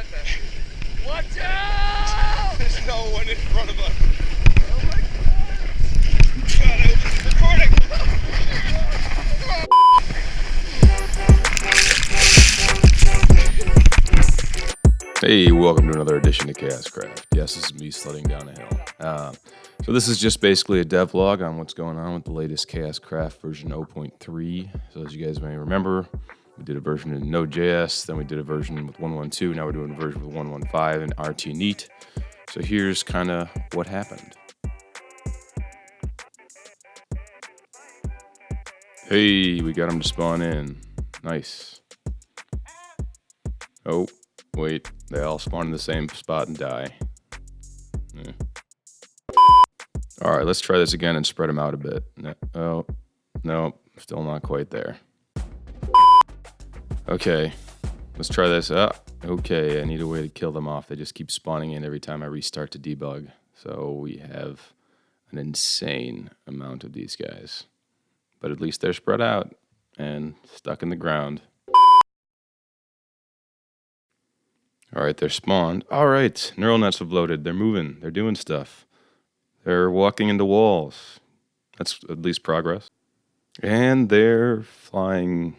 What the? Watch out! There's no one in front of us. Oh my God! God, I hope it's recording. Hey, welcome to another edition of ChaosCraft. Yes, this is me sledding down a hill. So this is just basically a devlog on what's going on with the latest ChaosCraft version 0.3. So as you guys may remember, we did a version in Node.js, then we did a version with 1.1.2, now we're doing a version with 1.1.5 and RT Neat. So here's kind of what happened. Hey, we got them to spawn in. Nice. Oh, wait, they all spawn in the same spot and die. Yeah. All right, let's try this again and spread them out a bit. Oh, no, still not quite there. Okay, let's try this. Okay, I need a way to kill them off. They just keep spawning in every time I restart to debug. So we have an insane amount of these guys. But at least they're spread out and stuck in the ground. All right, they're spawned. All right, neural nets have loaded. They're moving. They're doing stuff. They're walking into walls. That's at least progress. And they're flying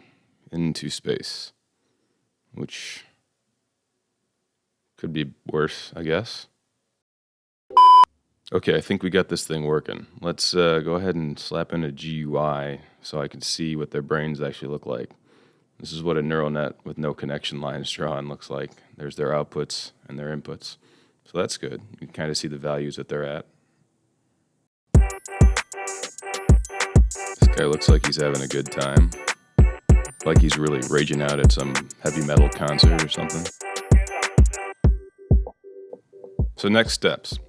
into space, which could be worse, I guess. Okay, I think we got this thing working. Let's go ahead and slap in a GUI so I can see what their brains actually look like. This is what a neural net with no connection lines drawn looks like. There's their outputs and their inputs. So that's good. You can kind of see the values that they're at. This guy looks like he's having a good time. Like he's really raging out at some heavy metal concert or something. So next steps.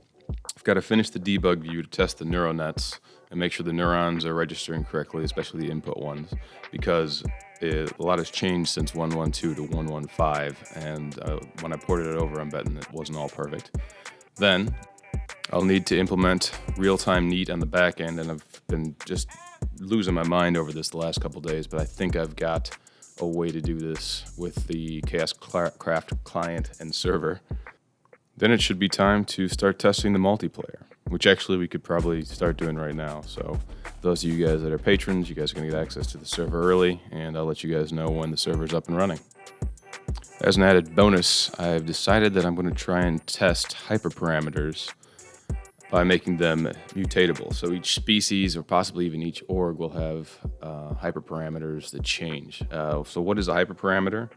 I've got to finish the debug view to test the neural nets and make sure the neurons are registering correctly, especially the input ones, because a lot has changed since 1.1.2 to 1.1.5, and when I ported it over, I'm betting it wasn't all perfect. Then I'll need to implement real-time neat on the back end, and I've been just losing my mind over this the last couple days, but I think I've got a way to do this with the ChaosCraft client and server. Then it should be time to start testing the multiplayer, which actually we could probably start doing right now. So those of you guys that are patrons, you guys are going to get access to the server early, and I'll let you guys know when the server's up and running. As an added bonus, I've decided that I'm going to try and test hyperparameters by making them mutatable. So each species, or possibly even each org, will have hyperparameters that change. So what is a hyperparameter?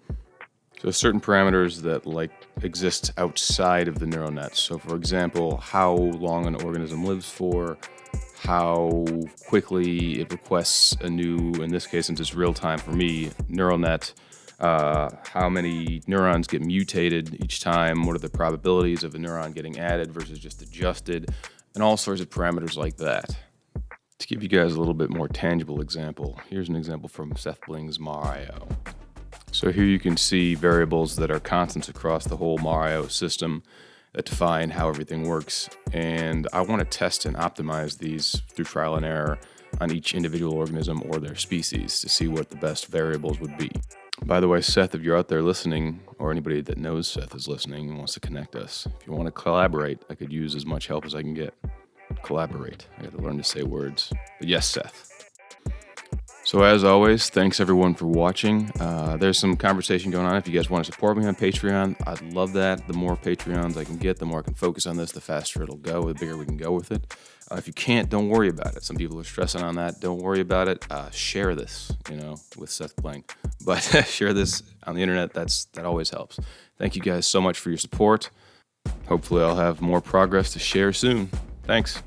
So certain parameters that exist outside of the neural nets. So for example, how long an organism lives for, how quickly it requests a new, in this case, since it's real time for me, neural net, how many neurons get mutated each time, what are the probabilities of a neuron getting added versus just adjusted, and all sorts of parameters like that. To give you guys a little bit more tangible example, here's an example from Seth Bling's MarIO. So here you can see variables that are constants across the whole MarIO system that define how everything works. And I want to test and optimize these through trial and error on each individual organism or their species to see what the best variables would be. By the way, Seth, if you're out there listening, or anybody that knows Seth is listening and wants to connect us, if you want to collaborate, I could use as much help as I can get. Collaborate. I got to learn to say words. But yes, Seth. So as always, thanks everyone for watching. There's some conversation going on. If you guys want to support me on Patreon, I'd love that. The more Patreons I can get, the more I can focus on this, the faster it'll go, the bigger we can go with it. If you can't, don't worry about it. Some people are stressing on that. Don't worry about it. Share this, with Seth Bling. But share this on the internet. That always helps. Thank you guys so much for your support. Hopefully I'll have more progress to share soon. Thanks.